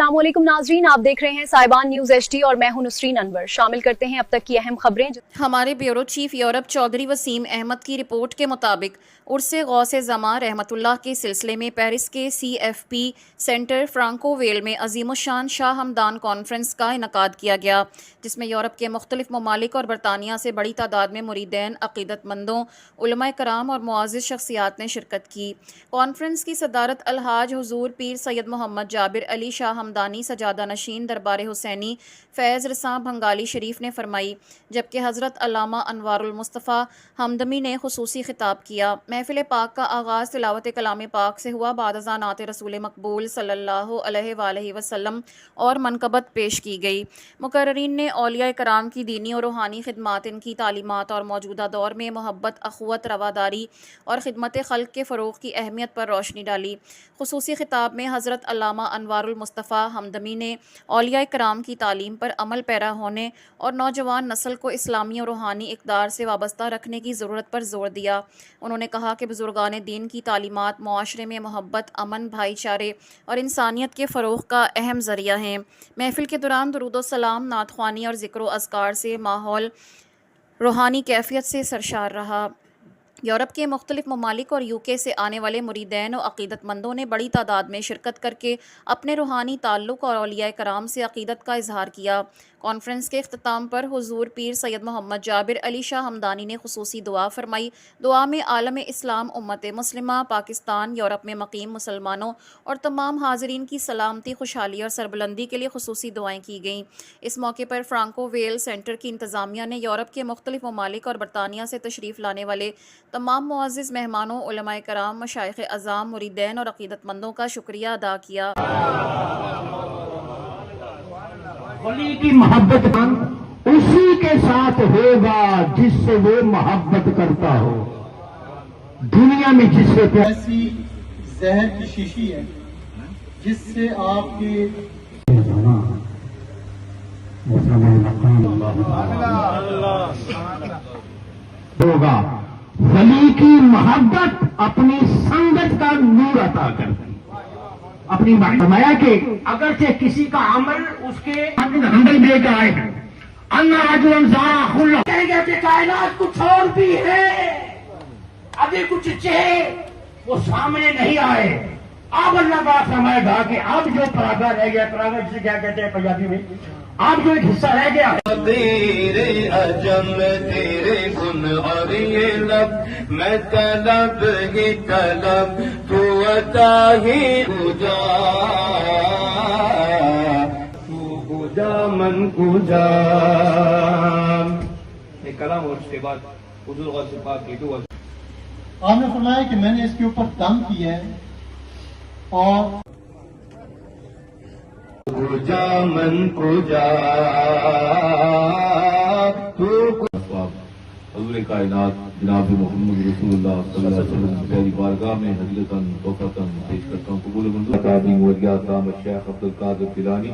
अस्सलाम वालेकुम नाजरीन, आप देख रहे हैं साइबान न्यूज HD और मैं हूं नुसरीन अनवर। शामिल करते हैं अब तक की अहम खबरें। हमारे bureau chief Europe Chaudhry Waseem Ahmad की रिपोर्ट के मुताबिक उर्से गौसे ज़मा रहमतुल्लाह के सिलसिले में पेरिस के CFP सेंटर फ्रांकोवेल में अजीमुशान शाह हमदान कॉन्फ्रेंस का इनकाद किया गया, जिसमें यूरोप के मुख्तलिफ ममालिक और बरतानिया से बड़ी तादाद में मुरीदैन, अक़ीदतमंदों, उलमाए कराम और मुआज़्ज़िज़ शख्सियात ने शिरकत की। कॉन्फ्रेंस की सदारत अलहाज हुजूर पीर सैयद मोहम्मद जाबिर अली शाह हमदानी सजादा नशीन दरबार हुसैनी फैज़ रसां भंगाली शरीफ ने फरमाई, जबकि हज़रत अल्लामा अनवारुल मुस्तफ़ा हमदमी ने खुसूसी खिताब किया। महफिल पाक का आगाज़ तिलावत कलाम पाक से हुआ, बाद अज़ान नात रसूल मकबूल सल्लल्लाहु अलैहि वसल्लम और मनकबत पेश की गई। मुकर्रिरीन ने औलिया कराम की दीनी और रूहानी खिदमात, इनकी तालीमात और मौजूदा दौर में मोहब्बत, अख़ुवत, रवादारी और खिदमत खल्क़ के फ़रोग़ की अहमियत पर रोशनी डाली। खुसूसी खिताब में हज़रत अल्लामा अनवारुल मुस्तफ़ा हमदमी ने औलिया कराम की तालीम पर अमल पैरा होने और नौजवान नस्ल को इस्लामी और रूहानी इक़दार से वाबस्ता रखने की ज़रूरत पर ज़ोर दिया। उन्होंने कहा कि बुज़ुर्गान दीन की तालीमात मुआशरे में मोहब्बत, अमन, भाईचारे और इंसानियत के फ़रोग़ का अहम ज़रिया हैं। महफ़िल के दौरान दुरूद व सलाम, नात ख़्वानी और ज़िक्र व अज़कार से माहौल रूहानी कैफियत से सरशार रहा। यूरोप के मुख्तलिफ ममालिक और UK से आने वाले मुरीदैन और अक़ीदतमंदों ने बड़ी तादाद में शिरकत करके अपने रूहानी ताल्लुक़ और औलिया कराम से अक़ीदत का इजहार किया। कॉन्फ्रेंस के अख्ताम पर हुज़ूर पीर सैयद मोहम्मद जाबिर अली शाह हमदानी ने खुसूसी दुआ फरमाई। दुआ में आलम इस्लाम, उम्मत मुस्लिमा, पाकिस्तान, यूरोप में मकीम मुसलमानों और तमाम हाज़रीन की सलामती, खुशहाली और सरबुलंदी के लिए खुसूसी दुआएँ की गईं। इस मौके पर फ्रांकोवेल सेंटर की इंतज़ामिया ने यूरोप के मुख्तलिफ ममालिक और बरतानिया से तशरीफ़ लाने वाले तमाम मुअज़्ज़िज़ मेहमानों, उलमाए कराम, मशाइख़ अज़ाम, मुरीदैन और अक़ीदतमंदों का शुक्रिया अदा किया। वली की मोहब्बत उसी के साथ होगा जिससे वो मोहब्बत करता हो। दुनिया में जिससे ऐसी जहर की शीशी है जिससे आपके होगा। वली की मोहब्बत अपनी संगत का नूर अता करती। अपनी फरमाया कि अगरचे किसी का अमल उसके अंदर लेकर आए हैं, कहेंगे कि कायनात कुछ और भी है, अभी कुछ चेहरे वो सामने नहीं आए। अब अल्लाह बात फरमाएगा कि अब जो परागा रह गया, परागा जिसे क्या कहते हैं पंजाबी में, अब जो एक हिस्सा रह गया, तेरे अजम तेरे गुन और ये लब, मैं तलब ही तलब, तू अता ही पूजा, तू पूजा मन पूजा। एक कलाम और उसके बाद हुजूर गौसे पाक की दुआ। आपने फरमाया कि मैंने इसके ऊपर दम किया है और पूजा मन पूजा, तू हज़ूर कायनात जनाब मोहम्मद रसूलुल्लाह सल्लल्लाहु अलैहि वसल्लम की प्यारी बारगाह में हदीयतन तोहफतन पेश करता हूँ। कबूल मंजूर ताबीन वलिया ताम शेख अब्दुल कादिर जिलानी,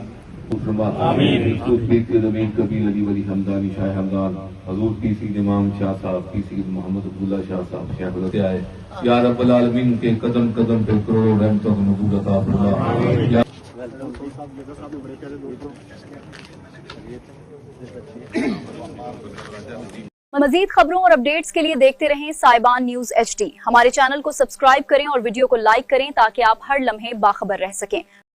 ज़मीन कबीर अली वली हमदानी शाह हमदान, हजूर पीसी इमाम शाह साहब, पीसी मोहम्मद अब्दुल्ला शाह साहब शेख होते आए। या रब्बुल आलमीन के कदम कदम पे करोड़ों रहमतों का नज़ूर अता फरमा। मज़ीद खबरों और अपडेट्स के लिए देखते रहें साइबान न्यूज HD। हमारे चैनल को सब्सक्राइब करें और वीडियो को लाइक करें ताकि आप हर लम्हे बाखबर रह सकें।